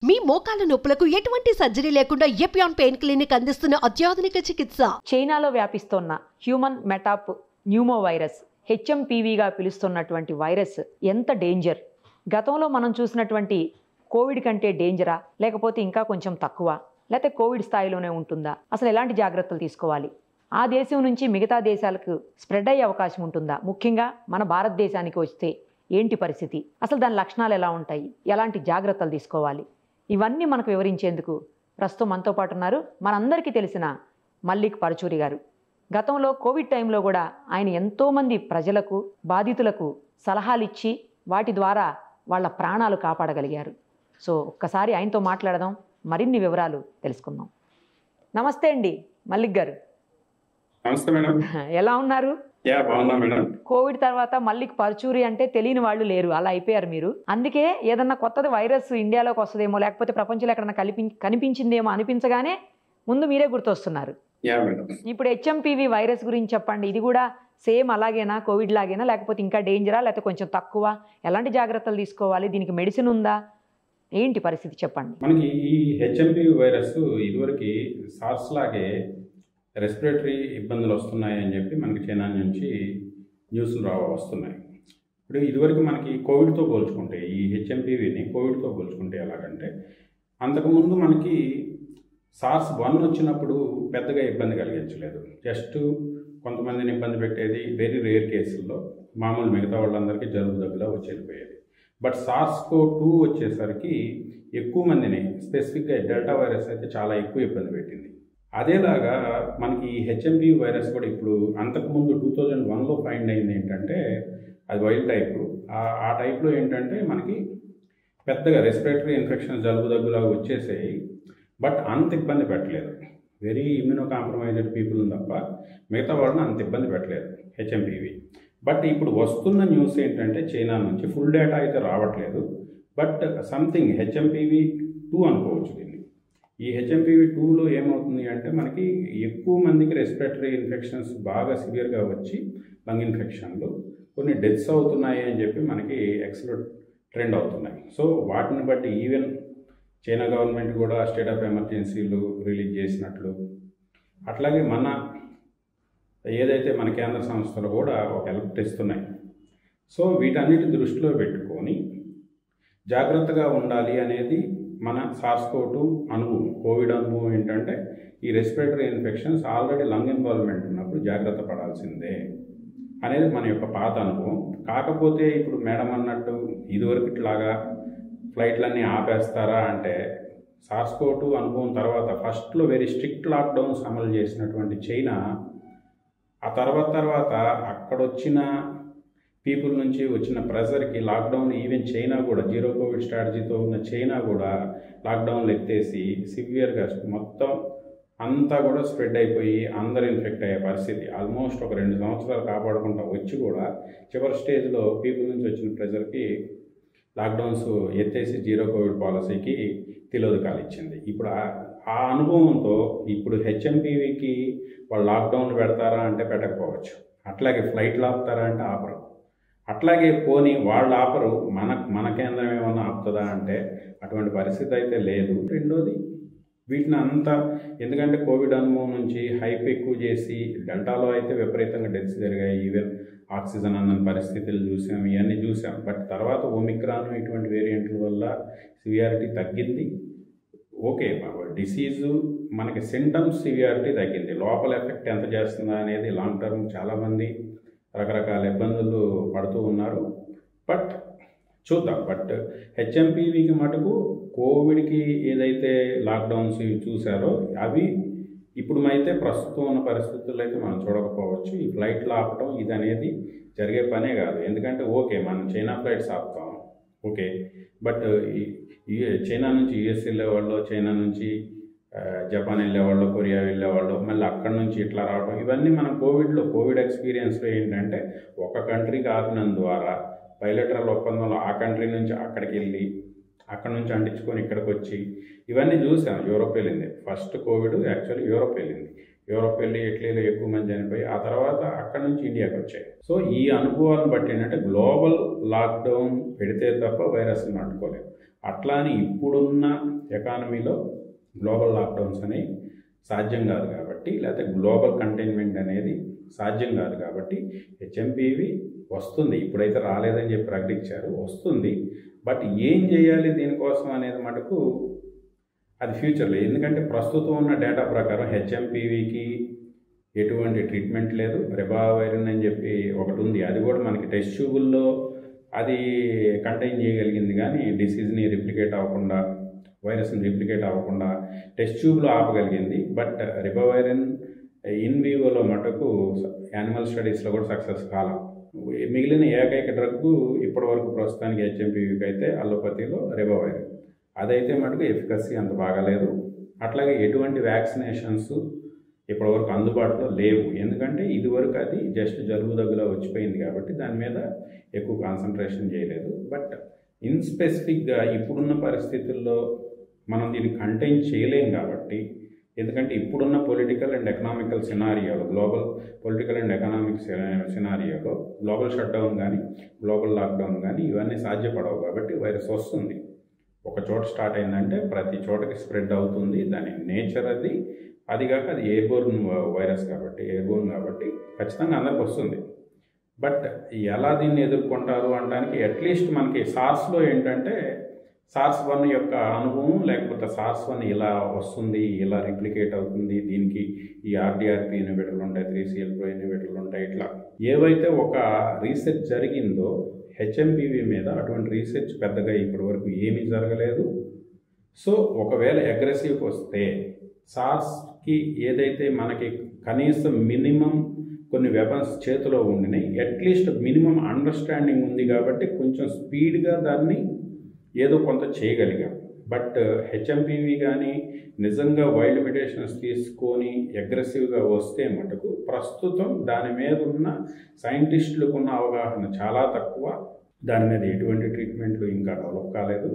మీ మోకాల నొప్పులకు ఎటువంటి సర్జరీ లేకుండా ఎపియాన్ పెయిన్ క్లినిక్ అందిస్తున్న అత్యాధునిక చికిత్స. చైనాలో వ్యాపిస్తున్న హ్యూమన్ మెటాప్ న్యూమో వైరస్ హెచ్ఎంపీవీగా పిలుస్తున్నటువంటి వైరస్ ఎంత డేంజర్? గతంలో మనం చూసినటువంటి కోవిడ్ కంటే డేంజరా, లేకపోతే ఇంకా కొంచెం తక్కువ, లేకపోతే కోవిడ్ స్థాయిలోనే ఉంటుందా? అసలు ఎలాంటి జాగ్రత్తలు తీసుకోవాలి? ఆ దేశం నుంచి మిగతా దేశాలకు స్ప్రెడ్ అయ్యే అవకాశం ఉంటుందా? ముఖ్యంగా మన భారతదేశానికి వస్తే ఏంటి పరిస్థితి? అసలు దాని లక్షణాలు ఎలా ఉంటాయి? ఎలాంటి జాగ్రత్తలు తీసుకోవాలి? ఇవన్నీ మనకు వివరించేందుకు ప్రస్తుతం మనతో పాటు ఉన్నారు మనందరికీ తెలిసిన మల్లిక్ పరుచూరి గారు. గతంలో కోవిడ్ టైంలో కూడా ఆయన ఎంతోమంది ప్రజలకు, బాధితులకు సలహాలు ఇచ్చి వాటి ద్వారా వాళ్ళ ప్రాణాలు కాపాడగలిగారు. సో ఒక్కసారి ఆయనతో మాట్లాడదాం, మరిన్ని వివరాలు తెలుసుకుందాం. నమస్తే అండి మల్లిక్ గారు. నమస్తే మేడం. ఎలా ఉన్నారు? బాగున్నా మేడం. కోవిడ్ తర్వాత మల్లిక్ పరుచూరి అంటే తెలియని వాళ్ళు లేరు, అలా అయిపోయారు మీరు. అందుకే ఏదన్నా కొత్తది వైరస్ ఇండియాలోకి వస్తుందేమో, లేకపోతే ప్రపంచంలో ఎక్కడన్నా కనిపించిందేమో అనిపించగానే ముందు మీరే గుర్తొస్తున్నారు. ఇప్పుడు హెచ్ఎంపీవీ వైరస్ గురించి చెప్పండి. ఇది కూడా సేమ్ అలాగేనా, కోవిడ్ లాగేనా, లేకపోతే ఇంకా డేంజరా, లేకపోతే కొంచెం తక్కువ? ఎలాంటి జాగ్రత్తలు తీసుకోవాలి? దీనికి మెడిసిన్ ఉందా? ఏంటి పరిస్థితి చెప్పండి. మనకి ఈ హెచ్ఎంపీవీ వైరస్ ఇదివరకు సార్స్ లాగే రెస్పిరేటరీ ఇబ్బందులు వస్తున్నాయి అని చెప్పి మనకి చైనా నుంచి న్యూస్లు వస్తున్నాయి. ఇప్పుడు ఇదివరకు మనకి కోవిడ్తో పోల్చుకుంటే, ఈ హెచ్ఎంపీవీని కోవిడ్తో పోల్చుకుంటే ఎలాగంటే, అంతకుముందు మనకి సార్స్ 1 వచ్చినప్పుడు పెద్దగా ఇబ్బంది కలిగించలేదు. జస్ట్ కొంతమందిని ఇబ్బంది పెట్టేది, వెరీ రేర్ కేసుల్లో మామూలు మిగతా వాళ్ళందరికీ జలుబు దగ్గులా వచ్చేపోయేది. బట్ SARS-CoV-2 వచ్చేసరికి ఎక్కువ మందిని, స్పెసిఫిక్గా డెల్టా వైరస్ అయితే చాలా ఎక్కువ ఇబ్బంది పెట్టింది. అదేలాగా మనకి ఈ హెచ్ఎంపీవీ వైరస్ కూడా ఇప్పుడు అంతకుముందు 2001లో ఫైండ్ అయింది ఏంటంటే, అది వైల్డ్ టైప్. ఆ టైప్లో ఏంటంటే మనకి పెద్దగా రెస్పిరేటరీ ఇన్ఫెక్షన్, జలుబు దగ్గులాగా వచ్చేసాయి. బట్ అంత ఇబ్బంది పెట్టలేదు. వెరీ ఇమ్యూనో కాంప్రమైజ్డ్ పీపుల్ తప్ప మిగతా వాళ్ళని అంత ఇబ్బంది పెట్టలేదు హెచ్ఎంపీవీ. బట్ ఇప్పుడు వస్తున్న న్యూస్ ఏంటంటే, చైనా నుంచి ఫుల్ డేటా అయితే రావట్లేదు, బట్ సంథింగ్ హెచ్ఎంపీవీ 2 అనుకోవచ్చు దీన్ని. ఈ హెచ్ఎంపీవీ 2లో ఏమవుతుంది అంటే, మనకి ఎక్కువ మందికి రెస్పిరేటరీ ఇన్ఫెక్షన్స్ బాగా సివియర్గా వచ్చి లంగ్ ఇన్ఫెక్షన్లు, కొన్ని డెత్స్ అవుతున్నాయి అని చెప్పి మనకి ఎక్స్లో ట్రెండ్ అవుతున్నాయి. సో వాటిని బట్టి ఈవెన్ చైనా గవర్నమెంట్ కూడా స్టేట్ ఆఫ్ ఎమర్జెన్సీలు రిలీజ్ చేసినట్లు, అట్లాగే మన ఏదైతే మన కేంద్ర సంస్థలు కూడా ఒక అలర్ట్ ఇస్తున్నాయి. సో వీటన్నిటి దృష్టిలో పెట్టుకొని జాగ్రత్తగా ఉండాలి అనేది మన SARS-CoV-2 అనుభవం. కోవిడ్ అనుభవం ఏంటంటే, ఈ respiratory infections already lung involvement ఉన్నప్పుడు జాగ్రత్త పడాల్సిందే అనేది మన యొక్క పాత అనుభవం. కాకపోతే ఇప్పుడు మేడం అన్నట్టు ఇదివరకు ఇట్లాగా ఫ్లైట్లన్నీ ఆపేస్తారా అంటే, SARS-CoV-2 అనుభవం తర్వాత ఫస్ట్లో వెరీ స్ట్రిక్ట్ లాక్డౌన్స్ అమలు చేసినటువంటి చైనా, ఆ తర్వాత అక్కడొచ్చిన పీపుల్ నుంచి వచ్చిన ప్రెజర్కి లాక్డౌన్, ఈవెన్ చైనా కూడా జీరో కోవిడ్ స్ట్రాటజీతో ఉన్న చైనా కూడా లాక్డౌన్లు ఎత్తేసి సివియర్గా మొత్తం అంతా కూడా స్ప్రెడ్ అయిపోయి అందరు ఇన్ఫెక్ట్ అయ్యే పరిస్థితి. ఆల్మోస్ట్ ఒక 2 సంవత్సరాలు కాపాడుకుంటూ వచ్చి కూడా చివరి స్టేజ్లో పీపుల్ నుంచి వచ్చిన ప్రెజర్కి లాక్డౌన్స్ ఎత్తేసి జీరో కోవిడ్ పాలసీకి తిలోదకాలు ఇచ్చింది. ఇప్పుడు ఆ అనుభవంతో ఇప్పుడు హెచ్ఎంపీవీకి వాళ్ళు లాక్డౌన్ పెడతారా అంటే పెట్టకపోవచ్చు, అట్లాగే ఫ్లైట్లు ఆపుతారా అంటే ఆపరు, అట్లాగే పోనీ వాళ్ళు ఆపరు, మన కేంద్రం ఏమన్నా ఆపుతుందా అంటే అటువంటి పరిస్థితి అయితే లేదు. రెండోది, వీటిని అంతా ఎందుకంటే కోవిడ్ అనుభవం నుంచి హైప్ ఎక్కువ చేసి డెల్టాలో అయితే విపరీతంగా డెత్స్ జరిగాయి, ఈవెన్ ఆక్సిజన్ అందని పరిస్థితులు చూసాం, ఇవన్నీ చూసాం. బట్ తర్వాత ఒమిక్రాన్ ఇటువంటి వేరియంట్ల వల్ల సివియారిటీ తగ్గింది. ఓకే, డిసీజు మనకి సింటమ్స్ సివియారిటీ తగ్గింది, లోపల ఎఫెక్ట్ ఎంత చేస్తుందా అనేది లాంగ్ టర్మ్ చాలామంది రకరకాల ఇబ్బందులు పడుతూ ఉన్నారు. బట్ చూద్దాం. బట్ హెచ్ఎంపీవీకి మటుకు కోవిడ్కి ఏదైతే లాక్డౌన్స్ చూసారో అవి ఇప్పుడు అయితే ప్రస్తుతం ఉన్న పరిస్థితుల్లో అయితే మనం చూడకపోవచ్చు. ఈ ఫ్లైట్లు ఆపటం ఇది అనేది జరిగే పనే కాదు. ఎందుకంటే ఓకే, మనం చైనా ఫ్లైట్స్ ఆపుతాం, ఓకే, బట్ చైనా నుంచి యుఎస్ వెళ్ళేవాళ్ళు, చైనా నుంచి జపాన్ వెళ్ళేవాళ్ళు, కొరియా వెళ్ళేవాళ్ళు, మళ్ళీ అక్కడి నుంచి ఇట్లా రావడం, ఇవన్నీ మనం కోవిడ్ ఎక్స్పీరియన్స్లో ఏంటంటే, ఒక కంట్రీకి ఆపినందు ద్వారా బైలేటరల్ ఒప్పందంలో ఆ కంట్రీ నుంచి అక్కడికి వెళ్ళి అక్కడ నుంచి అంటించుకొని ఇక్కడికి వచ్చి ఇవన్నీ చూసాం. యూరోప్ వెళ్ళింది ఫస్ట్ కోవిడ్, యాక్చువల్లీ యూరోప్ వెళ్ళింది. యూరోప్ వెళ్ళి ఇటలీలో ఎక్కువ మంది చనిపోయి ఆ తర్వాత అక్కడి నుంచి ఇండియాకి వచ్చాయి. సో ఈ అనుభవాలను బట్టి ఏంటంటే, గ్లోబల్ లాక్డౌన్ పెడితే తప్ప వైరస్ని అడ్డుకోలేము. అట్లా అని ఇప్పుడున్న ఎకానమీలో గ్లోబల్ లాక్డౌన్స్ అనేవి సాధ్యం కాదు కాబట్టి, లేకపోతే గ్లోబల్ కంటైన్మెంట్ అనేది సాధ్యం కాదు కాబట్టి హెచ్ఎంపీవి వస్తుంది. ఇప్పుడైతే రాలేదని చెప్పి ప్రకటించారు, వస్తుంది. బట్ ఏం చేయాలి దీనికోసం అనేది మటుకు అది ఫ్యూచర్లో. ఎందుకంటే ప్రస్తుతం ఉన్న డేటా ప్రకారం హెచ్ఎంపీవీకి ఎటువంటి ట్రీట్మెంట్ లేదు. రెబావైరిన్ అని చెప్పి ఒకటి ఉంది, అది కూడా మనకి టెస్ట్ ట్యూబుల్లో అది కంటైన్ చేయగలిగింది, కానీ డిసీజ్ని రిప్లికేట్ అవ్వకుండా, వైరస్ని రిప్లికేట్ అవ్వకుండా టెస్ట్ ట్యూబ్లో ఆపగలిగింది. బట్ రెబావైరిన్ ఇన్ వివోలో మటుకు యానిమల్ స్టడీస్లో కూడా సక్సెస్ కాలం. మిగిలిన ఏకైక డ్రగ్ ఇప్పటివరకు ప్రస్తుతానికి హెచ్ఎంపీవీకి అయితే అలోపతిలో రెబావైరిన్. అదైతే మటుకు ఎఫికసీ అంత బాగాలేదు. అట్లాగే ఎటువంటి వ్యాక్సినేషన్స్ ఇప్పటివరకు అందుబాటులో లేవు. ఎందుకంటే ఇదివరకు అది జస్ట్ జలుబు దగ్గులో వచ్చిపోయింది కాబట్టి దాని మీద ఎక్కువ కాన్సన్ట్రేషన్ చేయలేదు. బట్ ఇన్ స్పెసిఫిక్గా ఇప్పుడున్న పరిస్థితుల్లో మనం దీన్ని కంటైన్ చేయలేం కాబట్టి, ఎందుకంటే ఇప్పుడున్న పొలిటికల్ అండ్ ఎకనామికల్ సినారియోలో, గ్లోబల్ పొలిటికల్ అండ్ ఎకనామిక్ సినారియోలో గ్లోబల్ షట్డౌన్ కానీ గ్లోబల్ లాక్డౌన్ కానీ ఇవన్నీ సాధ్యపడవు కాబట్టి వైరస్ వస్తుంది. ఒక చోట స్టార్ట్ అయిందంటే ప్రతి చోటకి స్ప్రెడ్ అవుతుంది. దాని నేచర్ అది కాక అది ఎయిర్బోర్న్ వైరస్ కాబట్టి, ఎయిర్బోర్న్ కాబట్టి ఖచ్చితంగా అందరికి వస్తుంది. బట్ ఎలా దీన్ని ఎదుర్కొంటారు అనడానికి అట్లీస్ట్ మనకి సార్స్లో ఏంటంటే SARS-1 యొక్క అనుభవం, లేకపోతే SARS-1 ఇలా వస్తుంది, ఇలా రిప్లికేట్ అవుతుంది, దీనికి ఈ RDRP ఇన్హిబిటర్లు ఉంటాయి, 3CL-Pro ఇన్హిబిటర్లు ఉంటాయి, ఇట్లా ఏవైతే ఒక రీసెర్చ్ జరిగిందో హెచ్ఎంపీవీ మీద అటువంటి రీసెర్చ్ పెద్దగా ఇప్పటివరకు ఏమీ జరగలేదు. సో ఒకవేళ అగ్రెసివ్కి వస్తే SARS-కి ఏదైతే మనకి కనీసం మినిమం కొన్ని వెపన్స్ చేతిలో ఉండినాయి, అట్లీస్ట్ మినిమం అండర్స్టాండింగ్ ఉంది కాబట్టి కొంచెం స్పీడ్గా దాన్ని ఏదో కొంత చేయగలిగాం. బట్ హెచ్ఎంపీవీ కానీ నిజంగా వైల్డ్ మ్యుటేషన్స్ తీసుకొని అగ్రెసివ్గా వస్తే మటుకు ప్రస్తుతం దాని మీద ఉన్న సైంటిస్టులకు ఉన్న అవగాహన చాలా తక్కువ. దాని మీద ఎటువంటి ట్రీట్మెంట్లు ఇంకా డెవలప్ కాలేదు,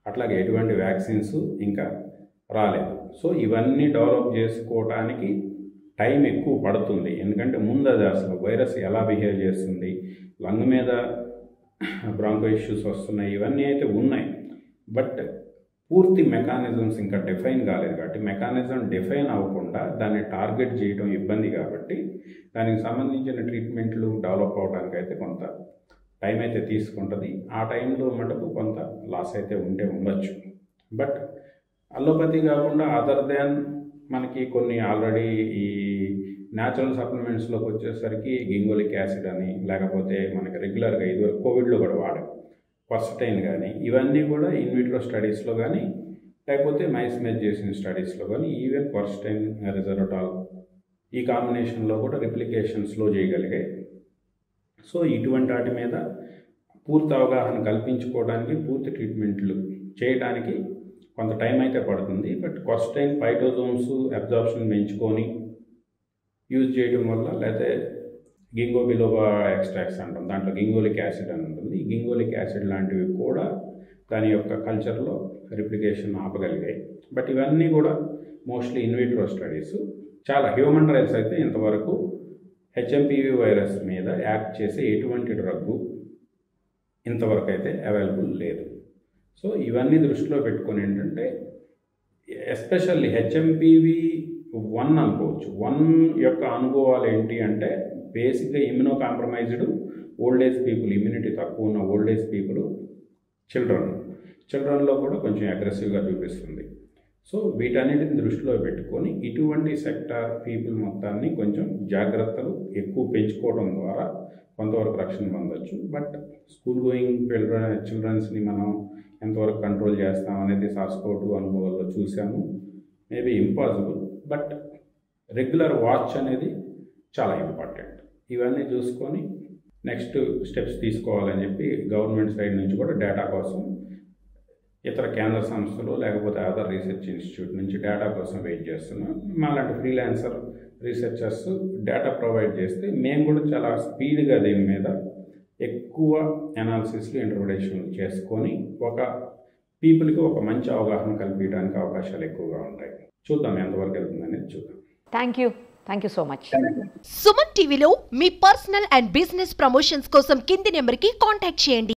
అట్లాగే ఎటువంటి వ్యాక్సిన్స్ ఇంకా రాలేదు. సో ఇవన్నీ డెవలప్ చేసుకోవడానికి టైం ఎక్కువ పడుతుంది. ఎందుకంటే ముందు అది అసలు వైరస్ ఎలా బిహేవ్ చేస్తుంది, లంగ్ మీద బ్రాంకో ఇష్యూస్ వస్తున్నాయి, ఇవన్నీ అయితే ఉన్నాయి. బట్ పూర్తి మెకానిజమ్స్ ఇంకా డిఫైన్ కాలేదు కాబట్టి, మెకానిజం డిఫైన్ అవ్వకుండా దాన్ని టార్గెట్ చేయడం ఇబ్బంది కాబట్టి దానికి సంబంధించిన ట్రీట్మెంట్లు డెవలప్ అవడానికి అయితే కొంత టైం అయితే తీసుకుంటుంది. ఆ టైంలో మటుకు కొంత లాస్ అయితే ఉండొచ్చు. బట్ అలోపతి కాకుండా అదర్ దాన్ మనకి కొన్ని ఆల్రెడీ ఈ న్యాచురల్ సప్లిమెంట్స్లోకి వచ్చేసరికి గింగోలిక్ యాసిడ్ అని, లేకపోతే మనకి రెగ్యులర్గా ఇదివరకు కోవిడ్లో కూడా వాడాం క్వర్సటైన్ కానీ, ఇవన్నీ కూడా ఇన్విట్రో స్టడీస్లో కానీ లేకపోతే మైస్ మీద చేసిన స్టడీస్లో కానీ ఈవెన్ క్వర్సటైన్, రెజరటాల్ ఈ కాంబినేషన్లో కూడా రిప్లికేషన్స్లో చేయగలిగాయి. సో ఇటువంటి వాటి మీద పూర్తి అవగాహన కల్పించుకోవడానికి, పూర్తి ట్రీట్మెంట్లు చేయడానికి కొంత టైం అయితే పడుతుంది. బట్ క్వర్సటైన్ పైటోజోమ్స్ అబ్జార్ప్షన్ పెంచుకొని యూజ్ చేయడం వల్ల, లేకపోతే గింగో బిలోబా ఎక్స్ట్రాక్ట్స్ అంటాం, దాంట్లో గింగోలిక్ యాసిడ్ అని ఉంటుంది. ఈ గింగోలిక్ యాసిడ్ లాంటివి కూడా దాని యొక్క కల్చర్లో రిప్లికేషన్ ఆపగలిగాయి. బట్ ఇవన్నీ కూడా మోస్ట్లీ ఇన్విట్రో స్టడీస్. చాలా హ్యూమన్ ట్రయల్స్ అయితే ఇంతవరకు హెచ్ఎంపీవీ వైరస్ మీద యాక్ట్ చేసే ఎటువంటి డ్రగ్గు ఇంతవరకు అయితే అవైలబుల్ లేదు. సో ఇవన్నీ దృష్టిలో పెట్టుకొని ఏంటంటే ఎస్పెషల్లీ HMPV-1 అనుకోవచ్చు. 1 యొక్క అనుభవాలు ఏంటి అంటే బేసిక్గా immuno compromised old age people, immunity తక్కువ ఉన్న ఓల్డ్ ఏజ్ పీపుల్, చిల్డ్రన్లో కూడా కొంచెం అగ్రెసివ్గా చూపిస్తుంది. సో వీటన్నిటిని దృష్టిలో పెట్టుకొని ఇటువంటి సెక్టార్ పీపుల్ మొత్తాన్ని కొంచెం జాగ్రత్తలు ఎక్కువ పెంచుకోవడం ద్వారా కొంతవరకు రక్షణ పొందవచ్చు. బట్ స్కూల్ గోయింగ్ చిల్డ్రన్స్ని మనం ఎంతవరకు కంట్రోల్ చేస్తాం అనేది SARS-CoV-2 అనుభవాల్లో చూసాము. Maybe impossible, but regular watch అనేది చాలా ఇంపార్టెంట్. ఇవన్నీ చూసుకొని నెక్స్ట్ స్టెప్స్ తీసుకోవాలని చెప్పి గవర్నమెంట్ సైడ్ నుంచి కూడా డేటా కోసం ఇతర కేంద్ర సంస్థలు లేకపోతే అదర్ రీసెర్చ్ ఇన్స్టిట్యూట్ నుంచి డేటా కోసం వెయిట్ చేస్తున్నాం. మాలాంటి ఫ్రీలాన్సర్ రీసెర్చర్స్ డేటా ప్రొవైడ్ చేస్తే మేము కూడా చాలా స్పీడ్గా దీని మీద ఎక్కువ అనాలిసిస్లు, ఇంటర్ప్రిటేషన్లు చేసుకొని ఒక పీపుల్కి ఒక మంచి అవగాహన కల్పించడానికి అవకాశాలు ఎక్కువగా ఉంటాయి. చూద్దాం ఎంతవరకు వెళ్తుంది అనేది చూద్దాం. Thank you so much. Suman టీవీలో మీ పర్సనల్ అండ్ బిజినెస్ ప్రమోషన్స్ కోసం కింది నెంబర్కి కాంటాక్ట్ చేయండి.